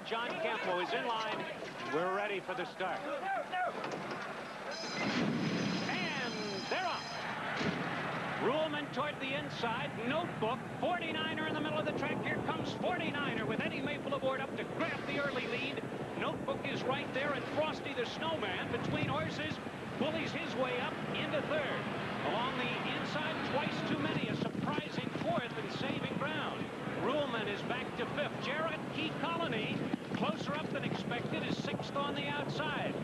John Campo is in line. We're ready for the start. And they're off. Ruhlman toward the inside. Notebook. 49er in the middle of the track. Here comes 49er with Eddie Maple aboard up to grab the early lead. Notebook is right there, and Frosty the Snowman between horses bullies his way up into third. Along the inside, twice too many. A surprising fourth and saving ground. Ruhlman is back to fifth. Jarrett Key Colony, closer up than expected, is sixth on the outside.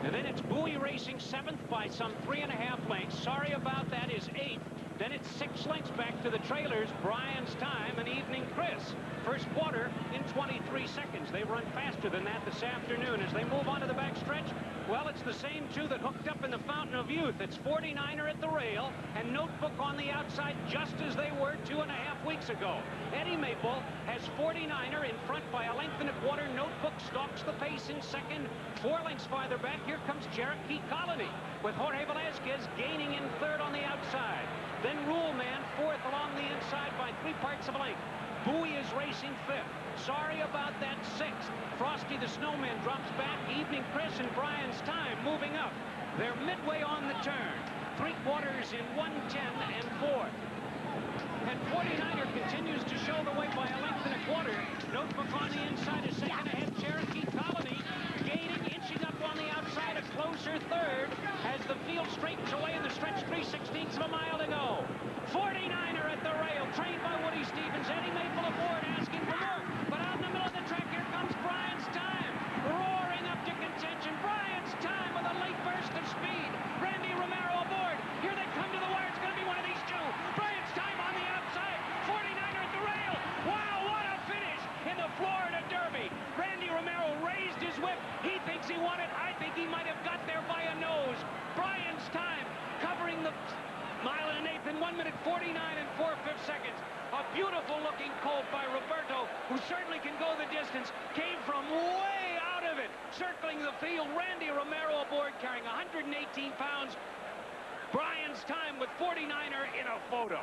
And then it's Bowie Racing seventh by some 3.5 lengths. Sorry about that is eighth. Then it's 6 lengths back to the trailers. Brian's Time and Evening Chris. First quarter in 23 seconds. They run faster than that this afternoon. As they move on to the back stretch, well, it's the same two that hooked up in the Fountain of Youth. It's 49er at the rail and Notebook on the outside, just as they were 2.5 weeks ago. Eddie Maple has 49er in front by a length and a quarter. Notebook stalks the pace in second. 4 lengths farther back, here comes Cherokee Colony with Jorge Velasquez gaining in third on the outside. Then Ruhlman fourth along the inside by 3 parts of a length. Bowie is racing fifth. Sorry about that sixth. Frosty the Snowman drops back. Evening Chris and Brian's Time moving up. They're midway on the turn. 3 quarters in 1:10 and 4. And 49er continues to show the way by a length and a quarter. Notebook on the inside is second ahead. Cherokee Colony gaining, inching up on the outside, a closer third as the field straightens away in the stretch. 3/16 of a mile to go. 49er at the rail, trained by Woody Stevens. Eddie Maple aboard, asking for more. But out in the middle of the track, here comes Brian's Time, roaring up to contention. Brian's Time with a late burst of speed. Randy Romero aboard. Here they come to the wire. It's going to be one of these two. Brian's Time on the outside. 49er at the rail. Wow, what a finish in the Florida Derby. Randy Romero raised his whip. He thinks he won it. I think he might have got there by a nose. Brian's Time covering the mile and an eighth in 1 minute 49 and 4/5 seconds. A beautiful looking colt by Roberto, who certainly can go the distance, came from way out of it, circling the field. Randy Romero aboard carrying 118 pounds. Brian's Time with 49er in a photo.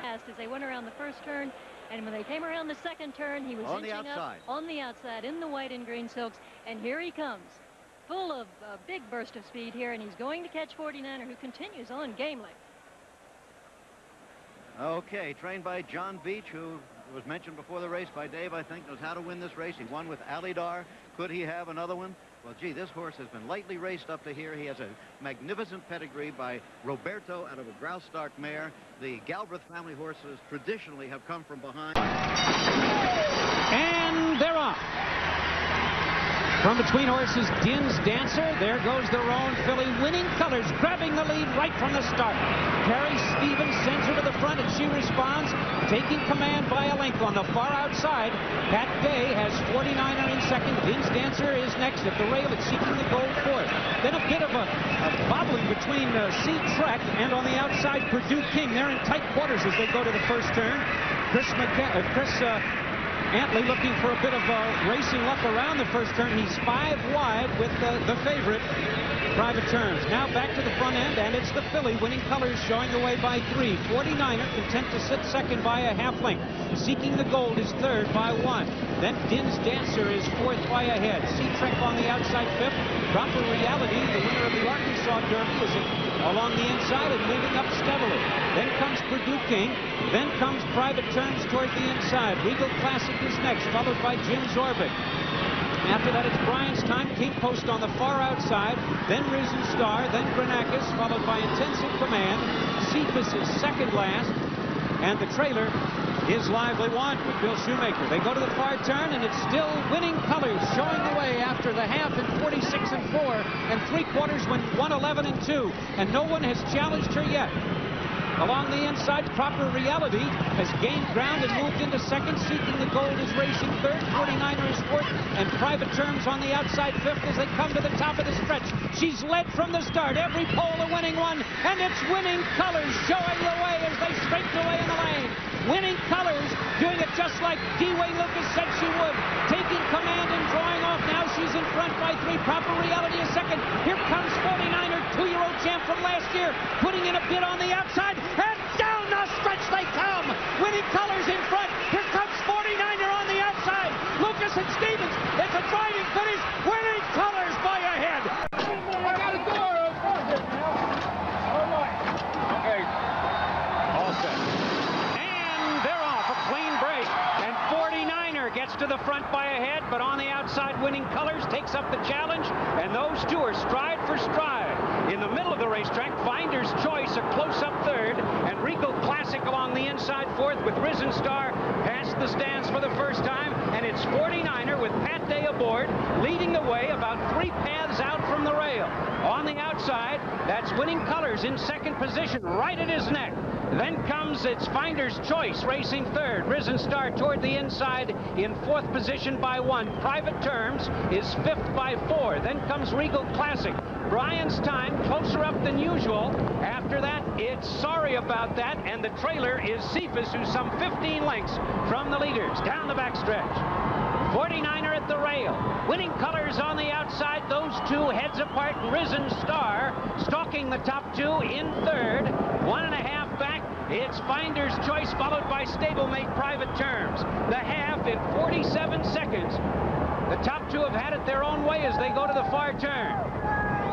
As they went around the first turn, and when they came around the second turn, he was on the inching outside. up on the outside in the white and green silks, and here he comes, full of a big burst of speed here, and he's going to catch 49er, who continues on gamely. Okay, trained by John Beach, who was mentioned before the race by Dave, I think, knows how to win this race. He won with Alidar. Could he have another one? Well, gee, this horse has been lightly raced up to here. He has a magnificent pedigree by Roberto out of a Graustark mare. The Galbraith family horses traditionally have come from behind. And they're off. From between horses, Din's Dancer. There goes the Roan filly, Winning Colors, grabbing the lead right from the start. Carrie Stevens sends her to the front, and she responds, taking command by a length on the far outside. Pat Day has 49er in second. Din's Dancer is next at the rail. It's seeking the gold fourth. Then a bit of a bobbling between Sea Trek and on the outside, Purdue King. They're in tight quarters as they go to the first turn. Chris Antley looking for a bit of racing luck around the first turn. He's 5 wide with the favorite, Private Terms. Now back to the front end, and it's the filly, Winning Colors, showing the way by 3. 49er content to sit second by a half length. Seeking the Gold is third by 1. Then Din's Dancer is fourth by a head. Sea Trek on the outside fifth. Proper Reality, the winner of the Arkansas Derby, is along the inside and moving up steadily. Then comes Purdue King. Then comes Private Terms toward the inside. Regal Classic is next, followed by Jim's Orbit. After that, it's Brian's Time, King Post on the far outside, then Risen Star, then Granakis, followed by Intensive Command. Cephas is second last, and the trailer is Lively One with Bill Shoemaker. They go to the far turn, and it's still Winning Colors showing the way after the half in 46 and 4, and 3 quarters when 111 and 2, and no one has challenged her yet. Along the inside, Proper Reality has gained ground and moved into second. Seeking the Gold is racing third. 49er is fourth. And Private Terms on the outside fifth as they come to the top of the stretch. She's led from the start. Every pole a winning one. And it's Winning Colors showing the way as they straighten away in the lane. Winning Colors doing it just like D-Way Lucas said she would. Taking command and drawing off. Now she's in front by 3. Proper Reality is second. Here comes 49er, 2-year-old champ from last year, putting in a bid on the outside. And down the stretch they come. Winning Colors in front. Here gets to the front by a head, but on the outside, Winning Colors takes up the challenge, and those two are stride for stride. In the middle of the racetrack, Finder's Choice a close-up third, and Regal Classic along the inside fourth with Risen Star past the stands for the first time, and it's 49er with Pat Day aboard, leading the way about 3 paths out from the rail. On the outside, that's Winning Colors in second position, right at his neck. Then comes its Finder's Choice racing third. Risen Star toward the inside in fourth position by 1. Private Terms is fifth by 4. Then comes Regal Classic. Brian's Time closer up than usual. After that, it's Sorry About That, and the trailer is Cephas, who's some 15 lengths from the leaders. Down the backstretch. 49er at the rail. Winning Colors on the outside. Those two heads apart. Risen Star stalking the top two in third. 1.5 back. It's Finder's Choice, followed by stablemate Private Terms. The half in 47 seconds. The top two have had it their own way as they go to the far turn.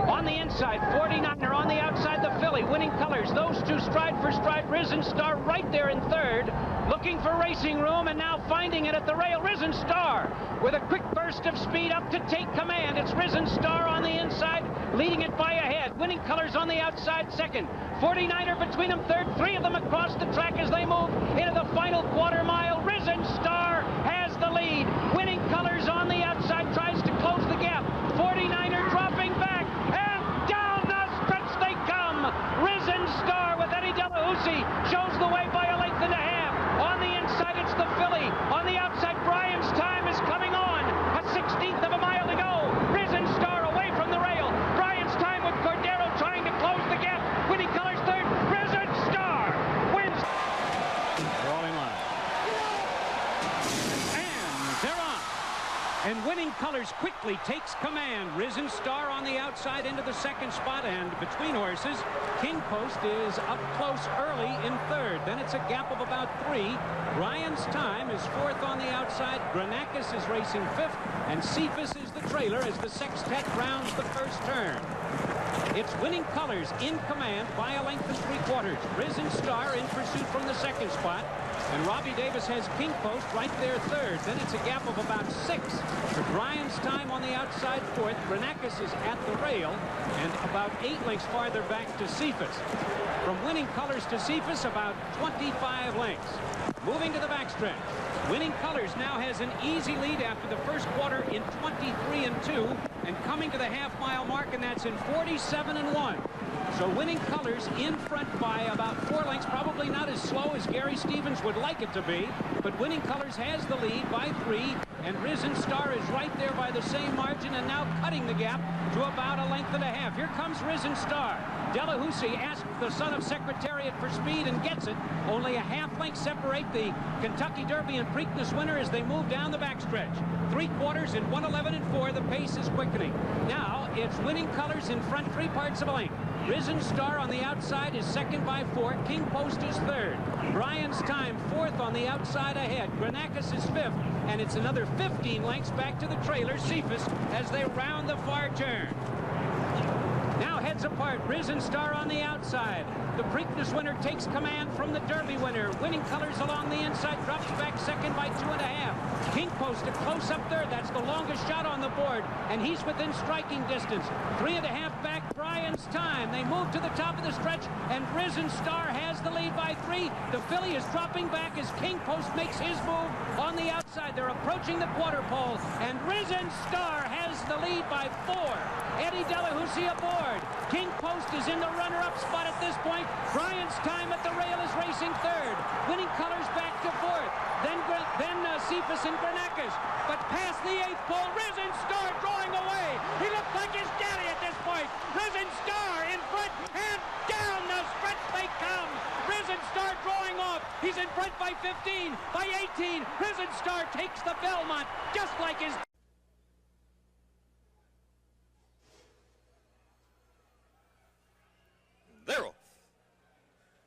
On the inside, 49er. On the outside, the filly. Winning Colors. Those two stride for stride. Risen Star right there in third. Looking for racing room, and now finding it at the rail. Risen Star with a quick burst of speed up to take command. It's Risen Star on the inside, leading it by a head. Winning Colors on the outside second. 49er between them third. 3 of them across the track as they move into the final quarter mile. Risen Star has the lead. Winning Colors on the outside tries to close the gap. 49er dropping back, and down the stretch they come. Risen Star with Eddie Delahousie shows the way by a length and a half. On the inside, it's the filly. On the outside, Brian's Time is coming on. A 16th of a mile to go. Risen Star away from the rail. Brian's Time with Cordero trying to close the gap. Winning Colors third. Risen Star wins. Rolling line. And they're on. And Winning Colors quickly takes command. Risen Star on the outside into the second spot, and between horses, King Post is up close early in third. Then it's a gap of about 3. Brian's Time is fourth on the outside. Granacus is racing fifth, and Cephas is the trailer as the sextet rounds the first turn. It's Winning Colors in command by a length and 3/4. Risen Star in pursuit from the second spot. And Robbie Davis has King Post right there third. Then it's a gap of about 6 for Brian's Time on the outside fourth. Granacus is at the rail, and about 8 lengths farther back to Cephas. From Winning Colors to Cephas, about 25 lengths. Moving to the backstretch. Winning Colors now has an easy lead after the first quarter in 23-2, and coming to the half-mile mark, and that's in 47-1. So Winning Colors in front by about 4 lengths, probably not as slow as Gary Stevens would like it to be, but Winning Colors has the lead by 3, and Risen Star is right there by the same margin, and now cutting the gap to about a length and a half. Here comes Risen Star. Delahousie asked the son of Secretariat for speed and gets it. Only a half length separate the Kentucky Derby and Preakness winner as they move down the backstretch. 3/4 in 1:11.4. The pace is quickening. Now it's Winning Colors in front 3/4 of a length. Risen Star on the outside is second by 4. King Post is third. Brian's Time fourth on the outside ahead. Granacus is fifth, and it's another 15 lengths back to the trailer, Cephas, as they round the far turn. Now heads apart. Risen Star on the outside. The Preakness winner takes command from the Derby winner. Winning Colors along the inside drops back second by 2.5. King Post a close up third. That's the longest shot on the board, and he's within striking distance. 3.5 back. Brian's Time. They move to the top of the stretch, and Risen Star has the lead by 3. The filly is dropping back as King Post makes his move on the outside. They're approaching the quarter pole, and Risen Star has the lead by 4. Eddie Delahousie aboard. King Post is in the runner-up spot at this point. Brian's Time at the rail is racing third. Winning Colors back to fourth. Then Cephas and Granacus. But past the 8th pole, Risen Star drawing away. He looks like his daddy at this point. Risen Star in front, and down the stretch they come. Risen Star drawing off. He's in front by 15, by 18. Risen Star takes the Belmont just like his... They're off.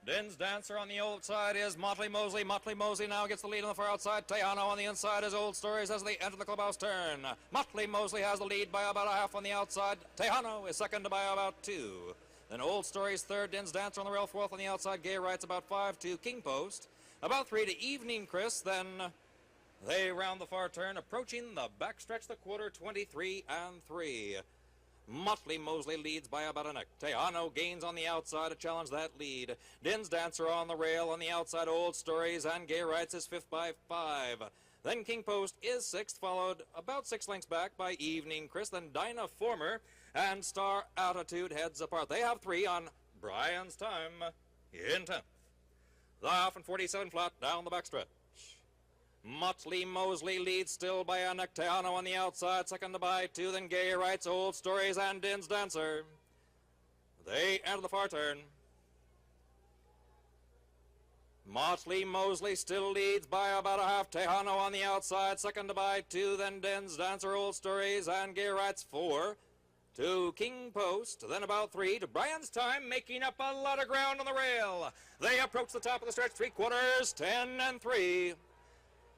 Den's Dancer on the old side is Motley Mosley. Motley Mosley now gets the lead on the far outside. Tejano on the inside is Old Stories as they enter the clubhouse turn. Motley Mosley has the lead by about a half on the outside. Tejano is second by about 2. Then Old Stories third. Den's Dancer on the rail fourth on the outside. Gay Wright's about 5 to King Post. About 3 to Evening Chris. Then They round the far turn, approaching the backstretch, the quarter, 23 and 3. Motley Mosley leads by about a neck. Tejano gains on the outside to challenge that lead. Din's Dancer on the rail on the outside. Old Stories and Gay Rights is fifth by 5. Then King Post is sixth, followed about 6 lengths back by Evening Chris. Then Dinah Former and Star Attitude heads apart. They have 3 on Brian's Time in 10th. The half and 47 flat down the backstretch. Motley Mosley leads still by a neck. Tejano on the outside, second by 2. Then Gay Rights, Old Stories, and Din's Dancer. They enter the far turn. Motley Mosley still leads by about a half. Tejano on the outside, second by 2. Then Din's Dancer, Old Stories, and Gay Rights 4. To King Post, then about 3 to Brian's Time, making up a lot of ground on the rail. They approach the top of the stretch, 3/4, 10 and 3.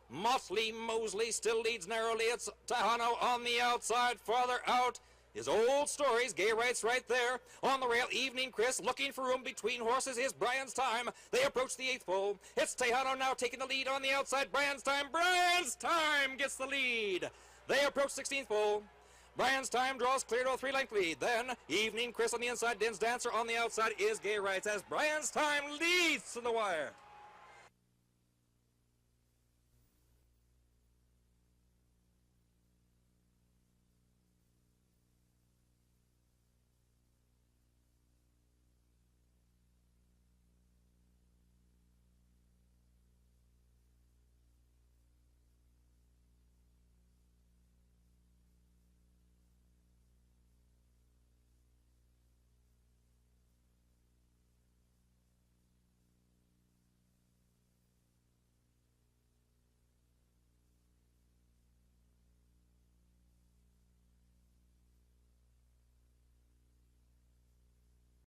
Motley Mosley still leads narrowly. It's Tejano on the outside. Farther out is Old Stories. Gay Rights right there. On the rail, Evening Chris looking for room between horses is Brian's Time. They approach the 8th pole. It's Tejano now taking the lead on the outside. Brian's Time gets the lead. They approach 16th pole. Brian's Time draws clear to a 3-length lead. Then Evening Chris on the inside. Din's Dancer on the outside is Gay Rights as Brian's Time leads to the wire.